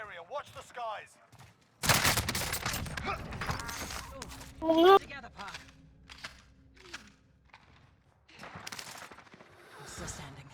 area. Watch the skies. Together, Pa. I'm still standing.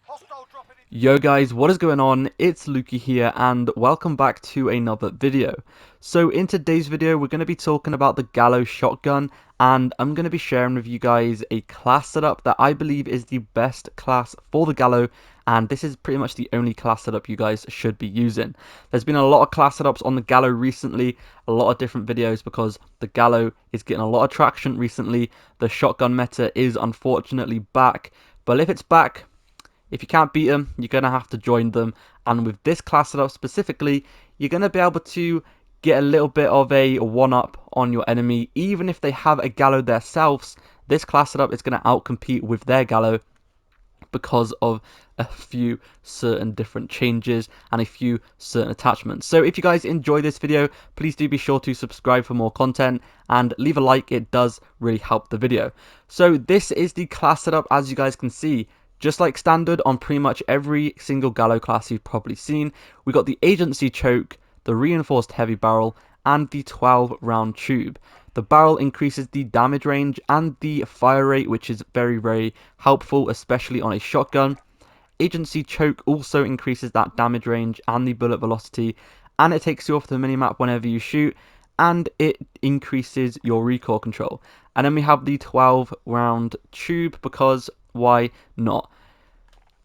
Hostile dropping in. Yo guys, what is going on? It's Lukey here and welcome back to another video. So in today's video we're going to be talking about the Gallo shotgun, and I'm going to be sharing with you guys a class setup that I believe is the best class for the Gallo, and this is pretty much the only class setup you guys should be using. There's been a lot of class setups on the Gallo recently, a lot of different videos because the Gallo is getting a lot of traction recently. The shotgun meta is unfortunately back, but if it's back, if you can't beat them, you're going to have to join them. And with this class setup specifically, you're going to be able to get a little bit of a one-up on your enemy. Even if they have a Gallo themselves, this class setup is going to outcompete with their Gallo because of a few certain different changes and a few certain attachments. So if you guys enjoy this video, please do be sure to subscribe for more content and leave a like. It does really help the video. So this is the class setup, as you guys can see. Just like standard on pretty much every single Gallo class you've probably seen, we got the agency choke, the reinforced heavy barrel, and the 12 round tube. The barrel increases the damage range and the fire rate, which is very helpful, especially on a shotgun. Agency choke also increases that damage range and the bullet velocity, and it takes you off the minimap whenever you shoot, and it increases your recoil control. And then we have the 12 round tube because why not?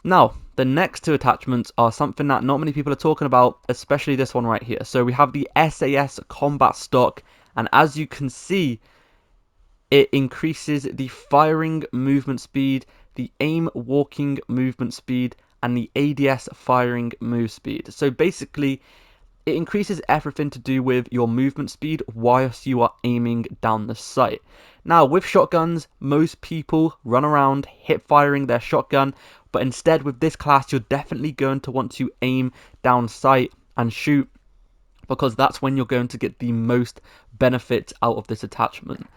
Now, the next two attachments are something that not many people are talking about, especially this one right here. So we have the SAS combat stock, and as you can see, it increases the firing movement speed, the aim walking movement speed, and the ADS firing move speed. So basically, it increases everything to do with your movement speed whilst you are aiming down the sight. Now, with shotguns, most people run around hip firing their shotgun, but instead with this class, you're definitely going to want to aim down sight and shoot, because that's when you're going to get the most benefit out of this attachment.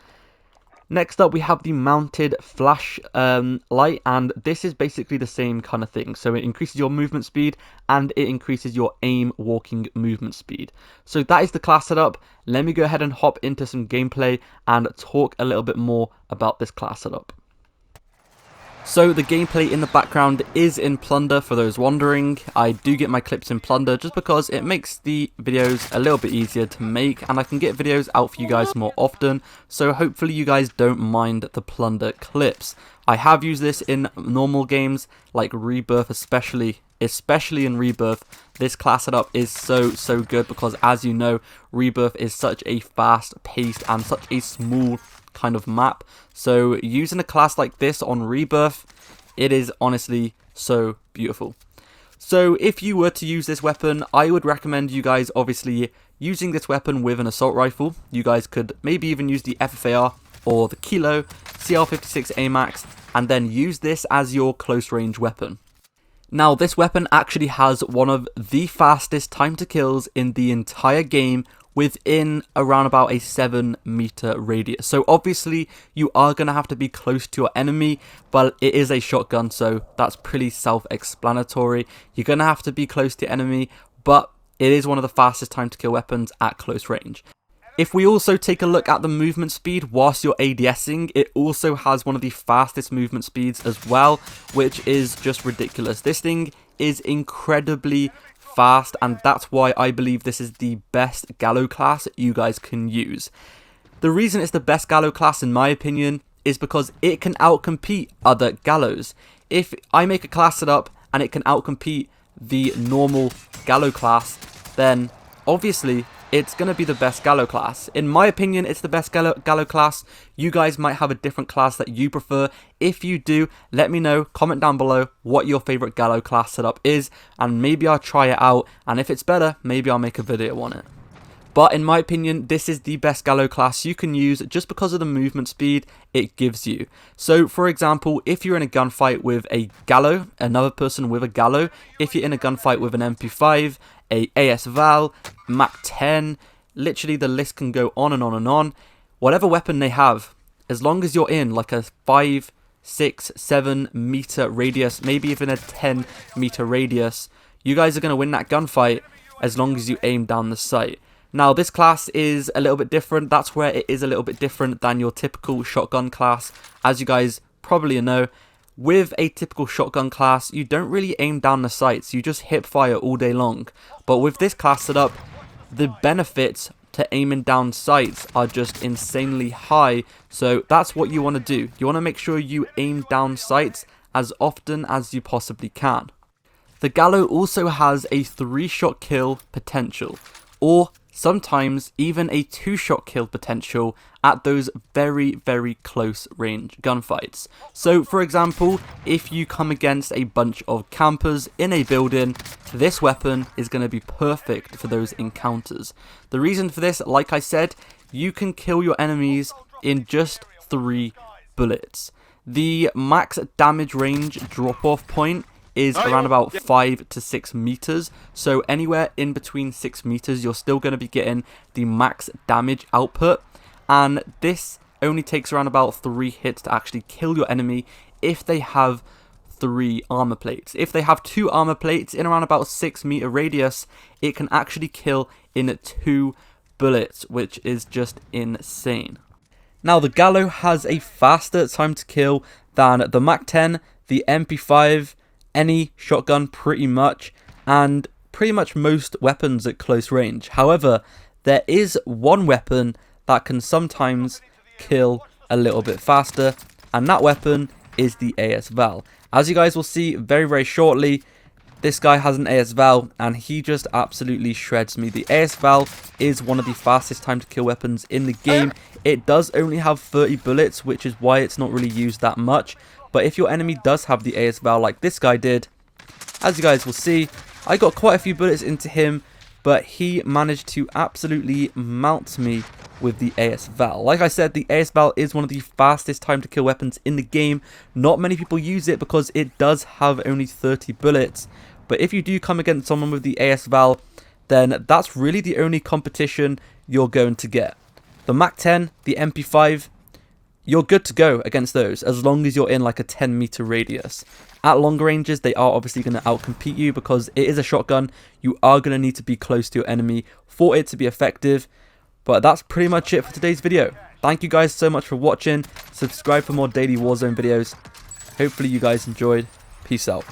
Next up, we have the mounted flash light, and this is basically the same kind of thing. So it increases your movement speed and it increases your aim walking movement speed. So that is the class setup. Let me go ahead and hop into some gameplay and talk a little bit more about this class setup. So the gameplay in the background is in Plunder, for those wondering. I do get my clips in Plunder just because it makes the videos a little bit easier to make, and I can get videos out for you guys more often, so hopefully you guys don't mind the Plunder clips. I have used this in normal games like Rebirth, especially in Rebirth. This class setup is so good because, as you know, Rebirth is such a fast paced and such a small kind of map, so using a class like this on Rebirth, it is honestly so beautiful. So if you were to use this weapon, I would recommend you guys obviously using this weapon with an assault rifle. You guys could maybe even use the FFAR or the Kilo CL56 AMAX and then use this as your close range weapon. Now, this weapon actually has one of the fastest time to kills in the entire game within around about a 7-meter radius. So obviously you are going to have to be close to your enemy, but it is a shotgun, so that's pretty self-explanatory. You're going to have to be close to your enemy, but it is one of the fastest time to kill weapons at close range. If we also take a look at the movement speed whilst you're ADSing, it also has one of the fastest movement speeds as well, which is just ridiculous. This thing is incredibly fast, and that's why I believe this is the best Gallo class you guys can use. The reason it's the best Gallo class in my opinion is because it can outcompete other Gallos. If I make a class setup and it can outcompete the normal Gallo class, then obviously it's going to be the best Gallo class. In my opinion, it's the best Gallo class. You guys might have a different class that you prefer. If you do, let me know. Comment down below what your favorite Gallo class setup is, and maybe I'll try it out, and if it's better, maybe I'll make a video on it. But in my opinion, this is the best Gallo class you can use just because of the movement speed it gives you. So for example, if you're in a gunfight with a Gallo, another person with a Gallo, if you're in a gunfight with an MP5, a AS Val, Mac 10, literally the list can go on and on and on. Whatever weapon they have, as long as you're in like a 5, 6, 7 meter radius, maybe even a 10 meter radius, you guys are going to win that gunfight as long as you aim down the sight. Now this class is a little bit different. That's where it is a little bit different than your typical shotgun class. As you guys probably know, with a typical shotgun class, you don't really aim down the sights, you just hip fire all day long. But with this class setup, the benefits to aiming down sights are just insanely high. So that's what you want to do. You want to make sure you aim down sights as often as you possibly can. The Gallo also has a 3-shot kill potential, or sometimes even a 2-shot kill potential at those very, very close range gunfights. So for example, if you come against a bunch of campers in a building, this weapon is going to be perfect for those encounters. The reason for this, like I said, you can kill your enemies in just 3 bullets. The max damage range drop-off point is around about 5 to 6 meters, so anywhere in between 6 meters you're still going to be getting the max damage output, and this only takes around about 3 hits to actually kill your enemy if they have 3 armor plates. If they have 2 armor plates in around about 6 meter radius, it can actually kill in 2 bullets, which is just insane. Now the Gallo has a faster time to kill than the Mac 10, the MP5, any shotgun pretty much, and pretty much most weapons at close range. However, there is one weapon that can sometimes kill a little bit faster, and that weapon is the AS Val. As you guys will see very, very shortly, this guy has an AS Val and he just absolutely shreds me. The AS Val is one of the fastest time to kill weapons in the game. It does only have 30 bullets, which is why it's not really used that much. But if your enemy does have the AS Val like this guy did, as you guys will see, I got quite a few bullets into him, but he managed to absolutely mount me with the AS Val. Like I said, the AS Val is one of the fastest time to kill weapons in the game. Not many people use it because it does have only 30 bullets. But if you do come against someone with the AS Val, then that's really the only competition you're going to get. The Mac 10, the MP5, you're good to go against those as long as you're in like a 10 meter radius. At longer ranges, they are obviously going to outcompete you because it is a shotgun. You are going to need to be close to your enemy for it to be effective. But that's pretty much it for today's video. Thank you guys so much for watching. Subscribe for more daily Warzone videos. Hopefully you guys enjoyed. Peace out.